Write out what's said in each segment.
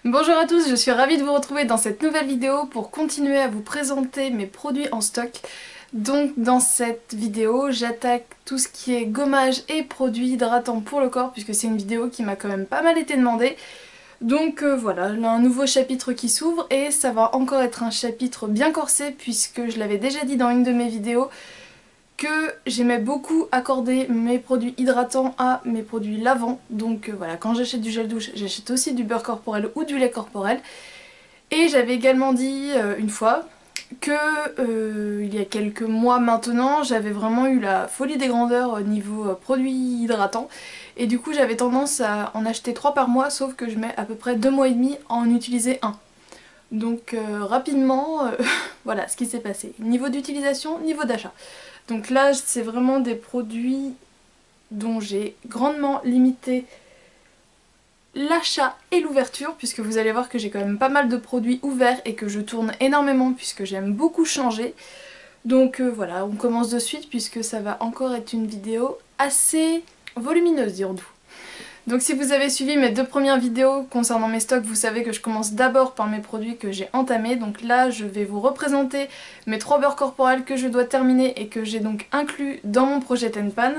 Bonjour à tous, je suis ravie de vous retrouver dans cette nouvelle vidéo pour continuer à vous présenter mes produits en stock. Donc dans cette vidéo, j'attaque tout ce qui est gommage et produits hydratants pour le corps puisque c'est une vidéo qui m'a quand même pas mal été demandée. Donc voilà, là, un nouveau chapitre qui s'ouvre et ça va encore être un chapitre bien corsé puisque je l'avais déjà dit dans une de mes vidéos que j'aimais beaucoup accorder mes produits hydratants à mes produits lavants. Donc voilà, quand j'achète du gel douche, j'achète aussi du beurre corporel ou du lait corporel. Et j'avais également dit une fois que il y a quelques mois maintenant, j'avais vraiment eu la folie des grandeurs au niveau produits hydratants. Et du coup j'avais tendance à en acheter 3 par mois, sauf que je mets à peu près 2 mois et demi à en utiliser un. Donc rapidement, voilà ce qui s'est passé. Niveau d'utilisation, niveau d'achat. Donc là c'est vraiment des produits dont j'ai grandement limité l'achat et l'ouverture, puisque vous allez voir que j'ai quand même pas mal de produits ouverts et que je tourne énormément puisque j'aime beaucoup changer. Donc voilà, on commence de suite puisque ça va encore être une vidéo assez volumineuse, dirons-nous. Donc si vous avez suivi mes 2 premières vidéos concernant mes stocks, vous savez que je commence d'abord par mes produits que j'ai entamés. Donc là je vais vous représenter mes 3 beurres corporels que je dois terminer et que j'ai donc inclus dans mon projet Tenpan.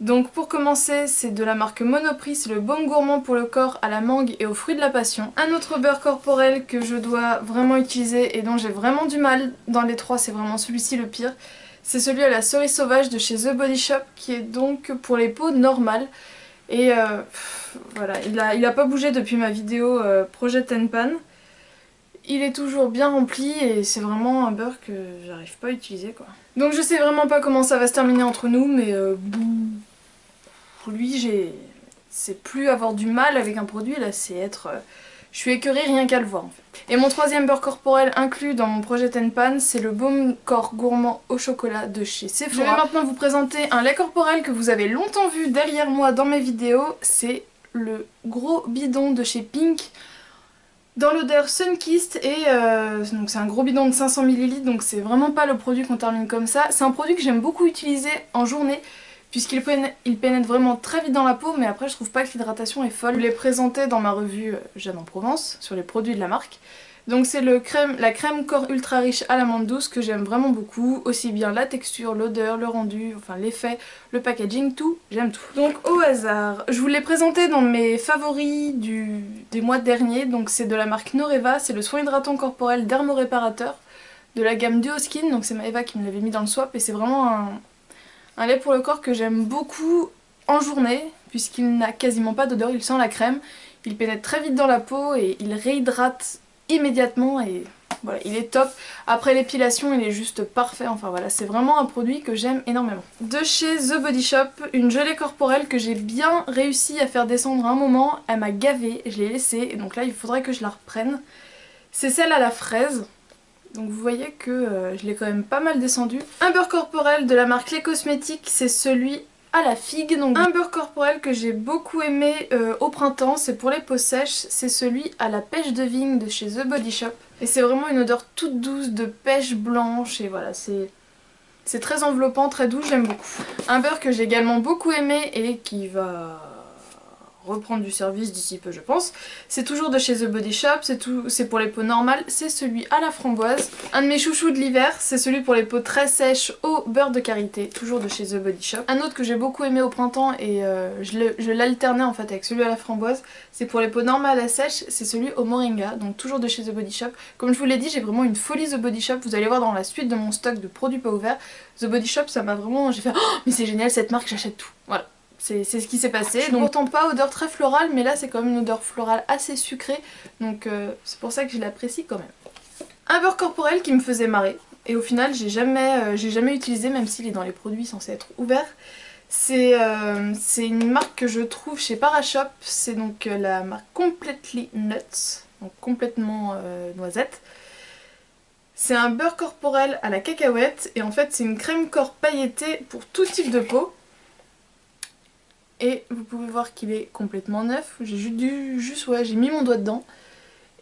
Donc pour commencer, c'est de la marque Monoprix, c'est le baume gourmand pour le corps à la mangue et aux fruits de la passion. Un autre beurre corporel que je dois vraiment utiliser et dont j'ai vraiment du mal dans les 3, c'est vraiment celui-ci le pire. C'est celui à la cerise sauvage de chez The Body Shop qui est donc pour les peaux normales. Et voilà, il a pas bougé depuis ma vidéo projet Tenpan. Il est toujours bien rempli et c'est vraiment un beurre que j'arrive pas à utiliser quoi. Donc je sais vraiment pas comment ça va se terminer entre nous, mais lui c'est plus avoir du mal avec un produit là, c'est être... je suis écœurée rien qu'à le voir en fait. Et mon troisième beurre corporel inclus dans mon projet Tenpan, c'est le baume corps gourmand au chocolat de chez Sephora. Je vais maintenant vous présenter un lait corporel que vous avez longtemps vu derrière moi dans mes vidéos. C'est le gros bidon de chez Pink dans l'odeur Sunkissed et donc c'est un gros bidon de 500 ml, donc c'est vraiment pas le produit qu'on termine comme ça. C'est un produit que j'aime beaucoup utiliser en journée puisqu'il pénètre vraiment très vite dans la peau, mais après je trouve pas que l'hydratation est folle. Je l'ai présenté dans ma revue Jeanne en Provence sur les produits de la marque. Donc c'est la crème corps ultra riche à l'amande douce que j'aime vraiment beaucoup, aussi bien la texture, l'odeur, le rendu, enfin l'effet, le packaging, tout, j'aime tout. Donc au hasard, je vous l'ai présenté dans mes favoris des mois derniers, donc c'est de la marque Noreva, c'est le soin hydratant corporel dermoréparateur de la gamme Duo Skin, donc c'est Maëva qui me l'avait mis dans le swap et c'est vraiment un lait pour le corps que j'aime beaucoup en journée puisqu'il n'a quasiment pas d'odeur, il sent la crème, il pénètre très vite dans la peau et il réhydrate immédiatement et voilà, il est top. Après l'épilation, il est juste parfait. Enfin voilà, c'est vraiment un produit que j'aime énormément. De chez The Body Shop, une gelée corporelle que j'ai bien réussi à faire descendre un moment. Elle m'a gavée, je l'ai laissée et donc là il faudrait que je la reprenne. C'est celle à la fraise. Donc vous voyez que je l'ai quand même pas mal descendu. Un beurre corporel de la marque Les Cosmétiques, c'est celui à la figue. Donc un beurre corporel que j'ai beaucoup aimé au printemps, c'est pour les peaux sèches, c'est celui à la pêche de vigne de chez The Body Shop. Et c'est vraiment une odeur toute douce de pêche blanche et voilà, c'est très enveloppant, très doux, j'aime beaucoup. Un beurre que j'ai également beaucoup aimé et qui va reprendre du service d'ici peu je pense. C'est toujours de chez The Body Shop, c'est pour les peaux normales, c'est celui à la framboise. Un de mes chouchous de l'hiver, c'est celui pour les peaux très sèches au beurre de karité, toujours de chez The Body Shop. Un autre que j'ai beaucoup aimé au printemps et je l'alternais en fait avec celui à la framboise, c'est pour les peaux normales à sèches, c'est celui au moringa, donc toujours de chez The Body Shop. Comme je vous l'ai dit, j'ai vraiment une folie The Body Shop, vous allez voir dans la suite de mon stock de produits pas ouverts. The Body Shop ça m'a vraiment... j'ai fait oh, mais c'est génial cette marque, j'achète tout, voilà. C'est ce qui s'est passé. Donc pourtant pas odeur très florale, mais là c'est quand même une odeur florale assez sucrée, donc c'est pour ça que je l'apprécie quand même. Un beurre corporel qui me faisait marrer, et au final j'ai jamais utilisé, même s'il est dans les produits censés être ouverts. C'est une marque que je trouve chez Parashop, c'est donc la marque Completely Nuts, donc complètement noisette. C'est un beurre corporel à la cacahuète, et en fait c'est une crème corps pailletée pour tout type de peau. Et vous pouvez voir qu'il est complètement neuf, j'ai j'ai mis mon doigt dedans.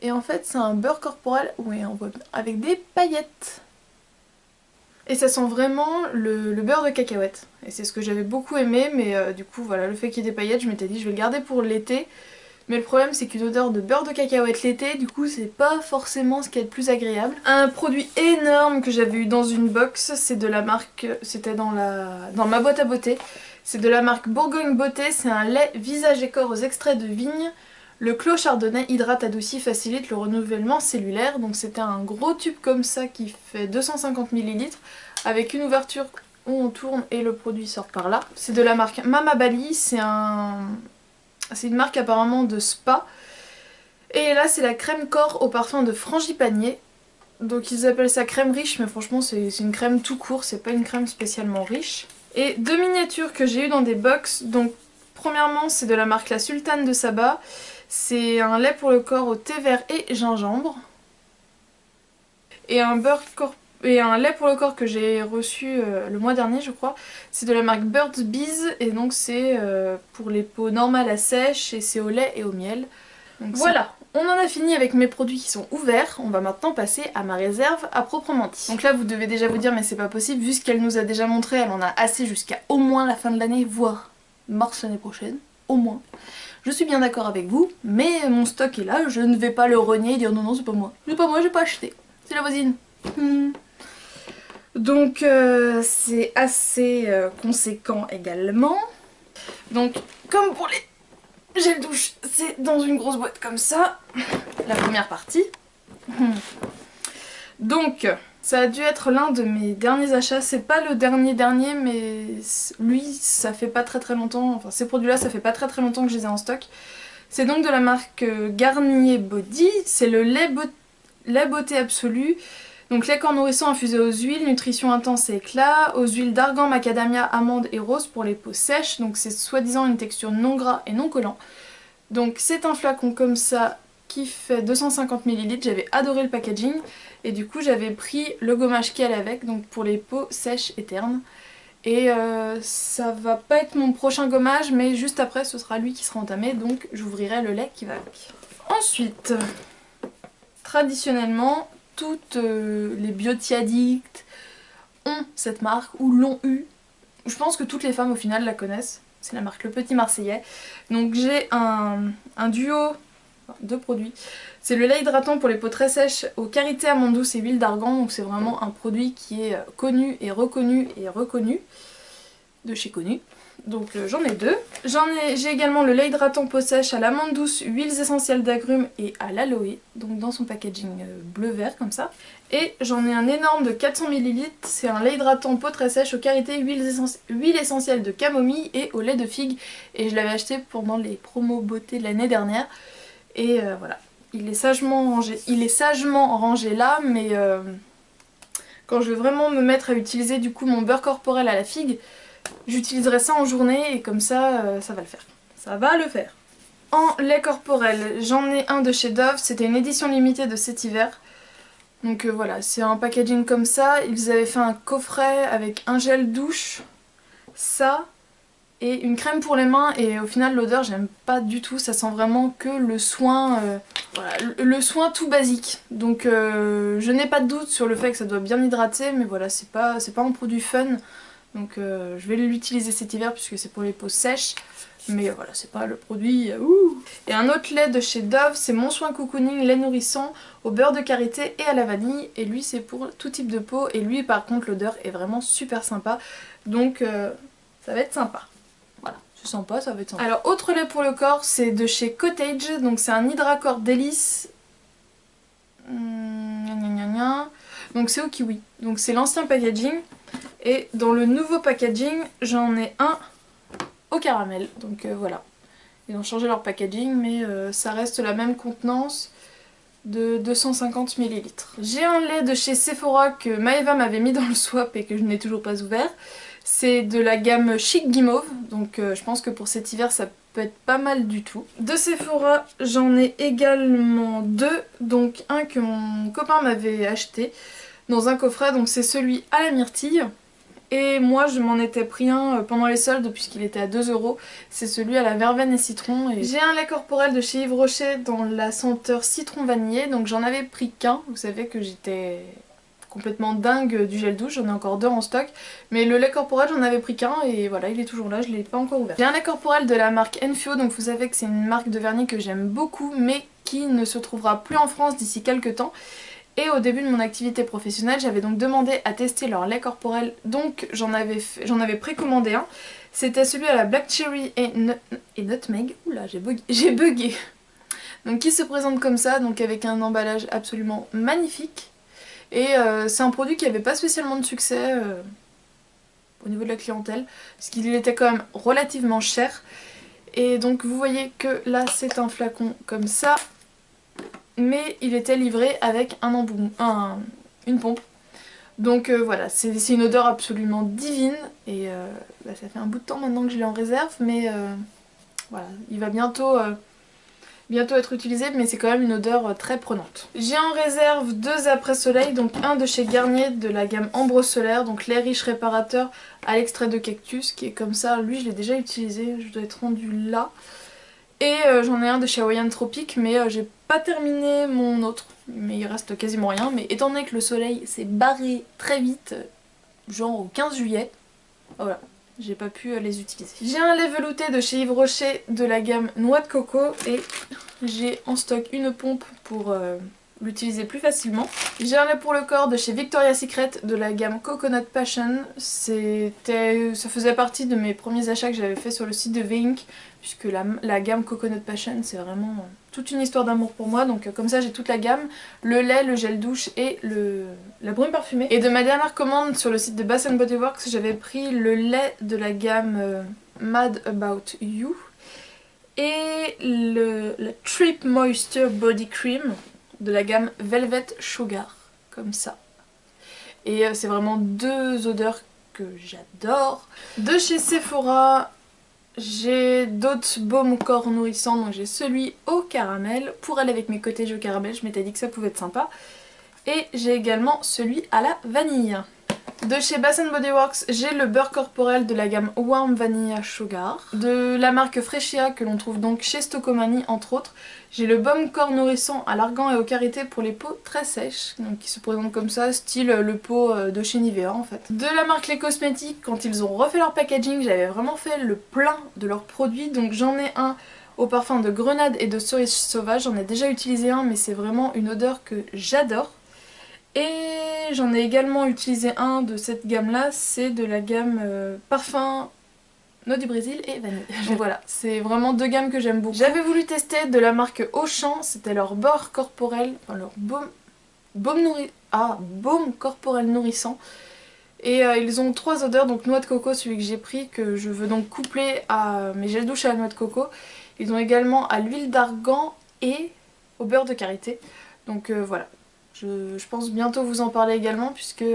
Et en fait c'est un beurre corporel, oui on voit bien, avec des paillettes. Et ça sent vraiment le beurre de cacahuète. Et c'est ce que j'avais beaucoup aimé, mais du coup voilà, le fait qu'il y ait des paillettes, je m'étais dit je vais le garder pour l'été. Mais le problème c'est qu'une odeur de beurre de cacahuète l'été, du coup c'est pas forcément ce qui est le plus agréable. Un produit énorme que j'avais eu dans une box, c'est de la marque, c'était dans ma boîte à beauté. C'est de la marque Bourgogne Beauté, c'est un lait visage et corps aux extraits de vigne. Le clos chardonnay hydrate, adoucit, facilite le renouvellement cellulaire. Donc c'était un gros tube comme ça qui fait 250 ml avec une ouverture où on tourne et le produit sort par là. C'est de la marque Mama Bali, c'est une marque apparemment de spa. Et là c'est la crème corps au parfum de frangipanier. Donc ils appellent ça crème riche, mais franchement c'est une crème tout court, c'est pas une crème spécialement riche. Et deux miniatures que j'ai eu dans des box. Donc premièrement c'est de la marque La Sultane de Saba. C'est un lait pour le corps au thé vert et gingembre. Et un lait pour le corps que j'ai reçu le mois dernier je crois. C'est de la marque Bird's Bees et donc c'est pour les peaux normales à sèche et c'est au lait et au miel. Donc voilà, on en a fini avec mes produits qui sont ouverts. On va maintenant passer à ma réserve à proprement dit. Donc là vous devez déjà vous dire mais c'est pas possible vu ce qu'elle nous a déjà montré. Elle en a assez jusqu'à au moins la fin de l'année, voire mars l'année prochaine, au moins. Je suis bien d'accord avec vous, mais mon stock est là, je ne vais pas le renier et dire non non c'est pas moi. C'est pas moi, j'ai pas acheté. C'est la voisine. Donc c'est assez conséquent également. Donc comme pour les gels douche, c'est dans une grosse boîte comme ça, la première partie. Donc ça a dû être l'un de mes derniers achats, c'est pas le dernier mais lui ça fait pas très longtemps, enfin ces produits là ça fait pas très longtemps que je les ai en stock. C'est donc de la marque Garnier Body, c'est le lait beauté absolue. Donc lait corps nourrissant infusé aux huiles, nutrition intense et éclat, aux huiles d'argan, macadamia, amande et rose pour les peaux sèches. Donc c'est soi-disant une texture non gras et non collant. Donc c'est un flacon comme ça qui fait 250 ml, j'avais adoré le packaging. Et du coup j'avais pris le gommage qui allait avec, donc pour les peaux sèches et ternes. Et ça va pas être mon prochain gommage, mais juste après ce sera lui qui sera entamé, donc j'ouvrirai le lait qui va avec. Ensuite, traditionnellement, toutes les beauty addicts ont cette marque, ou l'ont eu. Je pense que toutes les femmes au final la connaissent. C'est la marque Le Petit Marseillais. Donc j'ai un duo de produits. C'est le lait hydratant pour les peaux très sèches aux karité, amandes douces et huile d'argan. Donc c'est vraiment un produit qui est connu et reconnu de chez Connu. Donc j'en ai deux. J'ai également le lait hydratant peau sèche à l'amande douce, huiles essentielles d'agrumes et à l'aloe. Donc dans son packaging bleu-vert comme ça. Et j'en ai un énorme de 400 ml. C'est un lait hydratant peau très sèche aux karité, huile essentielle de camomille et au lait de figue. Et je l'avais acheté pendant les promos beauté de l'année dernière. Et voilà. Il est sagement rangé là, mais quand je vais vraiment me mettre à utiliser du coup mon beurre corporel à la figue, j'utiliserai ça en journée et comme ça, ça va le faire. Ça va le faire. En lait corporel, j'en ai un de chez Dove, c'était une édition limitée de cet hiver. Donc voilà, c'est un packaging comme ça. Ils avaient fait un coffret avec un gel douche, ça, et une crème pour les mains. Et au final, l'odeur, j'aime pas du tout. Ça sent vraiment que le soin, voilà, le soin tout basique. Donc je n'ai pas de doute sur le fait que ça doit bien hydrater, mais voilà, c'est pas un produit fun. Donc je vais l'utiliser cet hiver puisque c'est pour les peaux sèches. Mais voilà, c'est pas le produit ouh. Et un autre lait de chez Dove, c'est Mon Soin Cocooning lait nourrissant au beurre de karité et à la vanille. Et lui c'est pour tout type de peau. Et lui par contre l'odeur est vraiment super sympa. Donc ça va être sympa. Voilà, c'est sympa, ça va être sympa. Alors autre lait pour le corps, c'est de chez Cottage. Donc c'est un Hydracorps Délice. Donc c'est au kiwi. Donc c'est l'ancien packaging. Et dans le nouveau packaging, j'en ai un au caramel. Donc voilà. Ils ont changé leur packaging, mais ça reste la même contenance de 250 ml. J'ai un lait de chez Sephora que Maëva m'avait mis dans le swap et que je n'ai toujours pas ouvert. C'est de la gamme Chic Guimauve. Donc je pense que pour cet hiver, ça peut être pas mal du tout. De Sephora, j'en ai également deux. Donc un que mon copain m'avait acheté dans un coffret. Donc c'est celui à la myrtille. Et moi je m'en étais pris un pendant les soldes puisqu'il était à 2 €. C'est celui à la verveine et citron. Et j'ai un lait corporel de chez Yves Rocher dans la senteur citron vanillé. Donc j'en avais pris qu'un. Vous savez que j'étais complètement dingue du gel douche, j'en ai encore 2 en stock. Mais le lait corporel j'en avais pris qu'un et voilà, il est toujours là, je l'ai pas encore ouvert. J'ai un lait corporel de la marque Enfio, donc vous savez que c'est une marque de vernis que j'aime beaucoup mais qui ne se trouvera plus en France d'ici quelques temps. Et au début de mon activité professionnelle, j'avais donc demandé à tester leur lait corporel, donc j'en avais précommandé un. C'était celui à la Black Cherry et Nutmeg. Oula, j'ai bugué. Donc qui se présente comme ça, donc avec un emballage absolument magnifique. Et c'est un produit qui n'avait pas spécialement de succès au niveau de la clientèle, parce qu'il était quand même relativement cher. Et donc vous voyez que là c'est un flacon comme ça. Mais il était livré avec une pompe. Donc voilà, c'est une odeur absolument divine. Et ça fait un bout de temps maintenant que je l'ai en réserve. Mais voilà, il va bientôt être utilisé. Mais c'est quand même une odeur très prenante. J'ai en réserve 2 après-soleil. Donc un de chez Garnier de la gamme Ambre Solaire. Donc lait riche réparateur à l'extrait de cactus. Qui est comme ça. Lui je l'ai déjà utilisé. Je dois être rendue là. Et j'en ai un de chez Hawaiian Tropic, mais j'ai pas terminé mon autre, mais il reste quasiment rien. Mais étant donné que le soleil s'est barré très vite, genre au 15 juillet, voilà, j'ai pas pu les utiliser. J'ai un lait velouté de chez Yves Rocher de la gamme Noix de Coco et j'ai en stock une pompe pour l'utiliser plus facilement. J'ai un lait pour le corps de chez Victoria's Secret de la gamme Coconut Passion. Ça faisait partie de mes premiers achats que j'avais fait sur le site de V-Ink, puisque la gamme Coconut Passion c'est vraiment toute une histoire d'amour pour moi. Donc comme ça j'ai toute la gamme, le lait, le gel douche et la brume parfumée. Et de ma dernière commande sur le site de Bath Body Works, j'avais pris le lait de la gamme Mad About You et le Trip Moisture Body Cream de la gamme Velvet Sugar, comme ça. Et c'est vraiment 2 odeurs que j'adore. De chez Sephora, j'ai d'autres baumes corps nourrissants, donc j'ai celui au caramel pour aller avec mes cottages au caramel, je m'étais dit que ça pouvait être sympa. Et j'ai également celui à la vanille. De chez Bath Body Works, j'ai le beurre corporel de la gamme Warm Vanilla Sugar. De la marque Freschia que l'on trouve donc chez Stocomanie entre autres. J'ai le baume corps nourrissant à l'argan et au karité pour les peaux très sèches, donc qui se présentent comme ça, style le pot de chez Nivea en fait. De la marque Les Cosmétiques, quand ils ont refait leur packaging, j'avais vraiment fait le plein de leurs produits, donc j'en ai un au parfum de grenade et de cerise sauvage, j'en ai déjà utilisé un mais c'est vraiment une odeur que j'adore. Et j'en ai également utilisé un de cette gamme là, c'est de la gamme parfum Noix du Brésil et vanille. Donc voilà, c'est vraiment 2 gammes que j'aime beaucoup. J'avais voulu tester de la marque Auchan, c'était leur beurre corporel, enfin leur baume corporel nourrissant. Et ils ont 3 odeurs, donc noix de coco, celui que j'ai pris, que je veux donc coupler à mes gels douche à la noix de coco. Ils ont également à l'huile d'argan et au beurre de karité. Donc voilà. Je pense bientôt vous en parler également puisque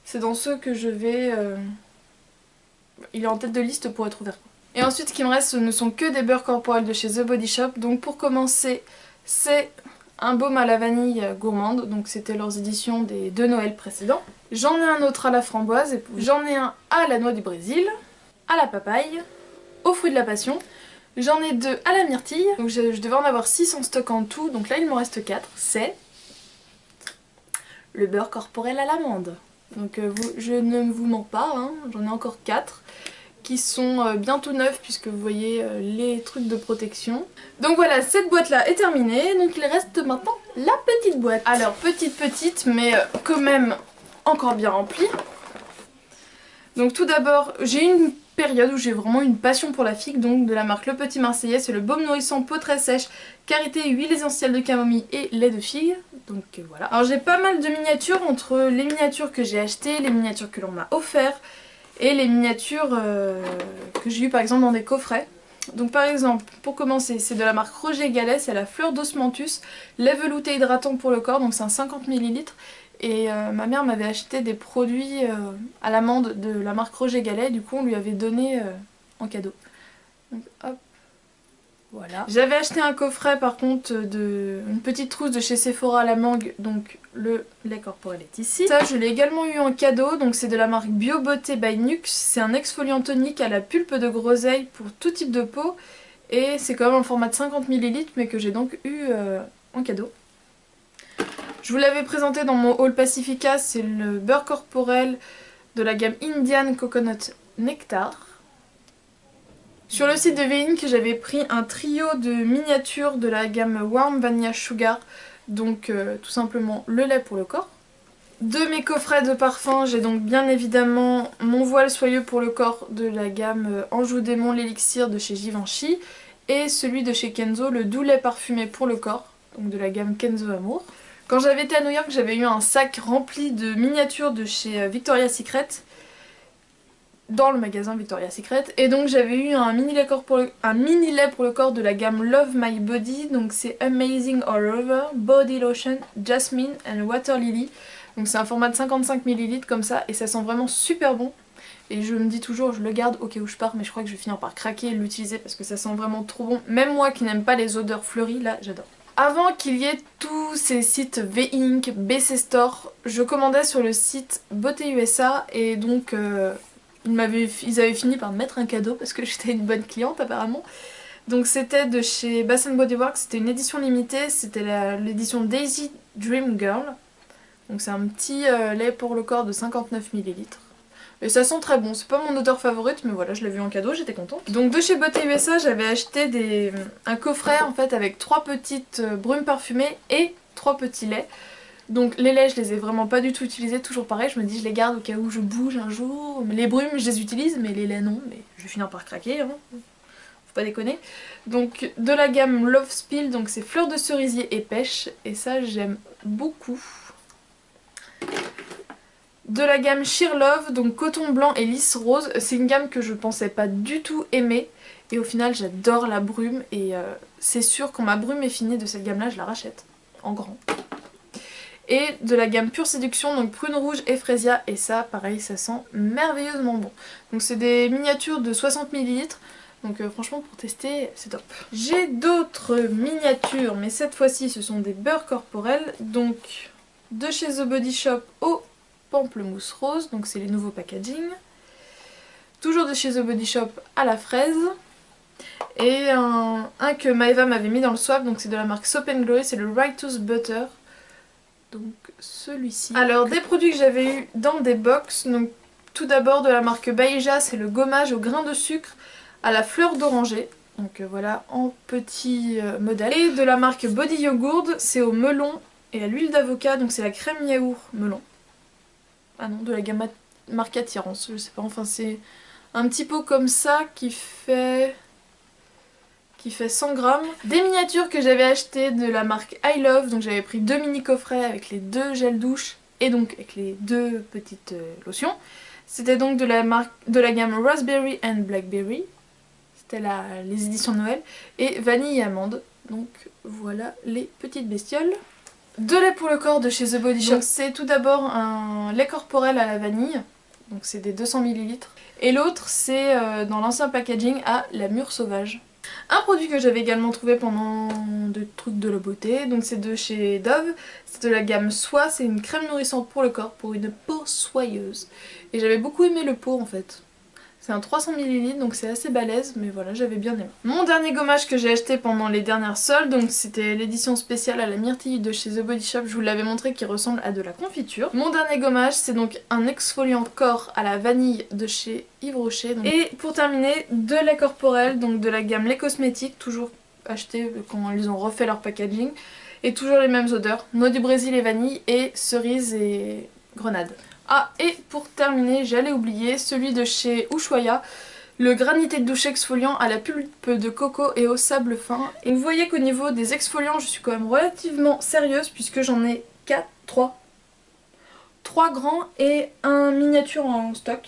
c'est dans ceux que je vais... il est en tête de liste pour être ouvert. Et ensuite ce qui me reste ce ne sont que des beurres corporels de chez The Body Shop. Donc pour commencer c'est un baume à la vanille gourmande. Donc c'était leurs éditions des 2 Noël précédents. J'en ai un autre à la framboise. J'en ai un à la noix du Brésil, à la papaye, aux fruits de la passion. J'en ai 2 à la myrtille. Donc je devais en avoir 6 en stock en tout. Donc là il m'en reste 4. C'est... le beurre corporel à l'amande. Donc je ne vous mens pas, hein, j'en ai encore 4 qui sont bientôt neufs puisque vous voyez les trucs de protection. Donc voilà, cette boîte là est terminée, donc il reste maintenant la petite boîte. Alors petite mais quand même encore bien remplie. Donc tout d'abord, j'ai une période où j'ai vraiment une passion pour la figue, donc de la marque Le Petit Marseillais, c'est le baume nourrissant peau très sèche, karité, huile essentielle de camomille et lait de figue. Donc voilà. Alors j'ai pas mal de miniatures entre les miniatures que j'ai achetées, les miniatures que l'on m'a offert et les miniatures que j'ai eues par exemple dans des coffrets. Donc par exemple, pour commencer, c'est de la marque Roger Gallet, c'est la fleur d'osmanthus, lait velouté hydratant pour le corps, donc c'est un 50 ml. Et ma mère m'avait acheté des produits à l'amande de la marque Roger Gallet, du coup on lui avait donné en cadeau. Donc hop, voilà. J'avais acheté un coffret par contre une petite trousse de chez Sephora à la mangue, donc le lait corporel est ici. Ça je l'ai également eu en cadeau, donc c'est de la marque Bio Beauté by Nux, c'est un exfoliant tonique à la pulpe de groseille pour tout type de peau. Et c'est quand même en format de 50 ml mais que j'ai donc eu en cadeau. Je vous l'avais présenté dans mon haul Pacifica, c'est le beurre corporel de la gamme Indian Coconut Nectar. Sur le site de V-Ink, j'avais pris un trio de miniatures de la gamme Warm Vanilla Sugar, donc tout simplement le lait pour le corps. De mes coffrets de parfums, j'ai donc bien évidemment mon voile soyeux pour le corps de la gamme Anjou Démon l'élixir de chez Givenchy et celui de chez Kenzo, le doux lait parfumé pour le corps, donc de la gamme Kenzo Amour. Quand j'avais été à New York, j'avais eu un sac rempli de miniatures de chez Victoria's Secret, dans le magasin Victoria's Secret, et donc j'avais eu un mini lait pour le corps de la gamme Love My Body, donc c'est Amazing All Over, Body Lotion, Jasmine and Water Lily. Donc c'est un format de 55 ml comme ça et ça sent vraiment super bon. Et je me dis toujours, je le garde au cas où je pars, mais je crois que je vais finir par craquer et l'utiliser parce que ça sent vraiment trop bon. Même moi qui n'aime pas les odeurs fleuries, là j'adore. Avant qu'il y ait tous ces sites V-Ink, BC Store, je commandais sur le site Beauté USA et donc ils avaient fini par me mettre un cadeau parce que j'étais une bonne cliente apparemment. Donc c'était de chez Bath Body Works, c'était une édition limitée, c'était l'édition Daisy Dream Girl. Donc c'est un petit lait pour le corps de 59 ml. Et ça sent très bon, c'est pas mon odeur favorite mais voilà, je l'ai vu en cadeau, j'étais contente. Donc de chez Beauté USA, j'avais acheté un coffret en fait avec 3 petites brumes parfumées et 3 petits laits. Donc les laits je les ai vraiment pas du tout utilisés, toujours pareil, je me dis je les garde au cas où je bouge un jour. Les brumes je les utilise mais les laits non, mais je vais finir par craquer, hein. Faut pas déconner. Donc de la gamme Love Spill, donc c'est fleurs de cerisier et pêche et ça j'aime beaucoup. De la gamme Sheer Love, donc coton blanc et lisse rose, c'est une gamme que je pensais pas du tout aimer et au final j'adore la brume et c'est sûr quand ma brume est finie de cette gamme là je la rachète en grand. Et de la gamme Pure Séduction, donc prune rouge et frésia et ça pareil ça sent merveilleusement bon. Donc c'est des miniatures de 60 ml donc franchement pour tester c'est top. J'ai d'autres miniatures mais cette fois-ci ce sont des beurres corporels donc de chez The Body Shop au pamplemousse rose, donc c'est les nouveaux packaging. Toujours de chez The Body Shop à la fraise. Et un que Maeva m'avait mis dans le swap, donc c'est de la marque Soap & Glory, c'est le Righteous Butter. Donc celui-ci. Alors des produits que j'avais eu dans des box, donc tout d'abord de la marque Baïja, c'est le gommage au grain de sucre à la fleur d'oranger. Donc voilà en petit modèle. Et de la marque Body Yogurt, c'est au melon et à l'huile d'avocat, donc c'est la crème yaourt melon. Ah non, de la gamme marque Attirance, je sais pas, enfin c'est un petit pot comme ça qui fait 100 grammes. Des miniatures que j'avais achetées de la marque I Love, donc j'avais pris 2 mini coffrets avec les 2 gels douche et donc avec les 2 petites lotions. C'était donc de la gamme Raspberry and Blackberry, c'était les éditions de Noël, et vanille et amande, donc voilà les petites bestioles. 2 laits pour le corps de chez The Body Shop, c'est tout d'abord un lait corporel à la vanille, donc c'est des 200 ml. Et l'autre c'est dans l'ancien packaging à la mûre sauvage. Un produit que j'avais également trouvé pendant des trucs de la beauté, donc c'est de chez Dove, c'est de la gamme Soie, c'est une crème nourrissante pour le corps, pour une peau soyeuse. Et j'avais beaucoup aimé le pot en fait. C'est un 300 ml donc c'est assez balèze mais voilà j'avais bien aimé. Mon dernier gommage que j'ai acheté pendant les dernières soldes, donc c'était l'édition spéciale à la myrtille de chez The Body Shop, je vous l'avais montré qui ressemble à de la confiture. Mon dernier gommage c'est donc un exfoliant corps à la vanille de chez Yves Rocher. Donc. Et pour terminer, de lait corporel, donc de la gamme Les Cosmétiques, toujours acheté quand ils ont refait leur packaging. Et toujours les mêmes odeurs, noix du Brésil et vanille et cerise et grenade. Ah et pour terminer j'allais oublier celui de chez Ushuaïa, le granité de douche exfoliant à la pulpe de coco et au sable fin. Et vous voyez qu'au niveau des exfoliants je suis quand même relativement sérieuse puisque j'en ai 3 grands et un miniature en stock.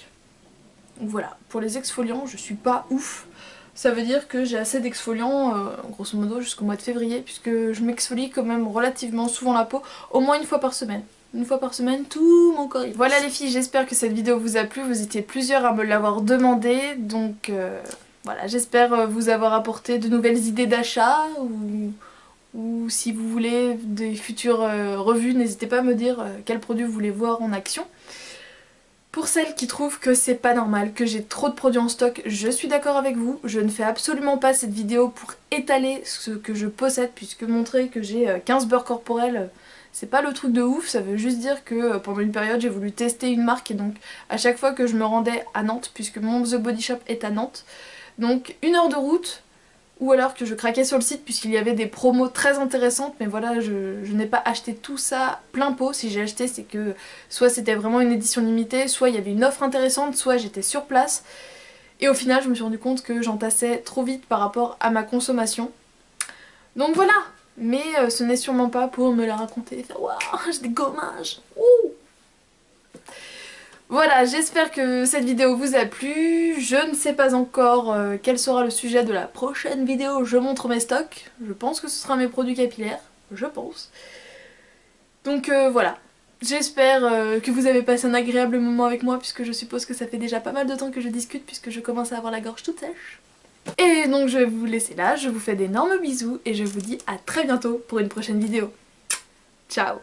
Donc voilà, pour les exfoliants je suis pas ouf. Ça veut dire que j'ai assez d'exfoliants grosso modo jusqu'au mois de février puisque je m'exfolie quand même relativement souvent la peau, au moins une fois par semaine. Une fois par semaine, tout mon corps. Voilà les filles, j'espère que cette vidéo vous a plu. Vous étiez plusieurs à me l'avoir demandé. Donc voilà, j'espère vous avoir apporté de nouvelles idées d'achat. Ou si vous voulez des futures revues, n'hésitez pas à me dire quels produits vous voulez voir en action. Pour celles qui trouvent que c'est pas normal, que j'ai trop de produits en stock, je suis d'accord avec vous. Je ne fais absolument pas cette vidéo pour étaler ce que je possède, puisque montrer que j'ai 15 beurres corporels, c'est pas le truc de ouf. Ça veut juste dire que pendant une période j'ai voulu tester une marque, et donc à chaque fois que je me rendais à Nantes, puisque mon The Body Shop est à Nantes, donc 1 heure de route, ou alors que je craquais sur le site puisqu'il y avait des promos très intéressantes, mais voilà, je n'ai pas acheté tout ça plein pot. Si j'ai acheté, c'est que soit c'était vraiment une édition limitée, soit il y avait une offre intéressante, soit j'étais sur place. Et au final, je me suis rendu compte que j'entassais trop vite par rapport à ma consommation. Donc voilà. Mais ce n'est sûrement pas pour me la raconter et faire waouh, j'ai des gommages. Ouh. Voilà, j'espère que cette vidéo vous a plu. Je ne sais pas encore quel sera le sujet de la prochaine vidéo. Je montre mes stocks. Je pense que ce sera mes produits capillaires. Je pense. Donc voilà. J'espère que vous avez passé un agréable moment avec moi, puisque je suppose que ça fait déjà pas mal de temps que je discute, puisque je commence à avoir la gorge toute sèche. Et donc je vais vous laisser là. Je vous fais d'énormes bisous et je vous dis à très bientôt pour une prochaine vidéo. Ciao!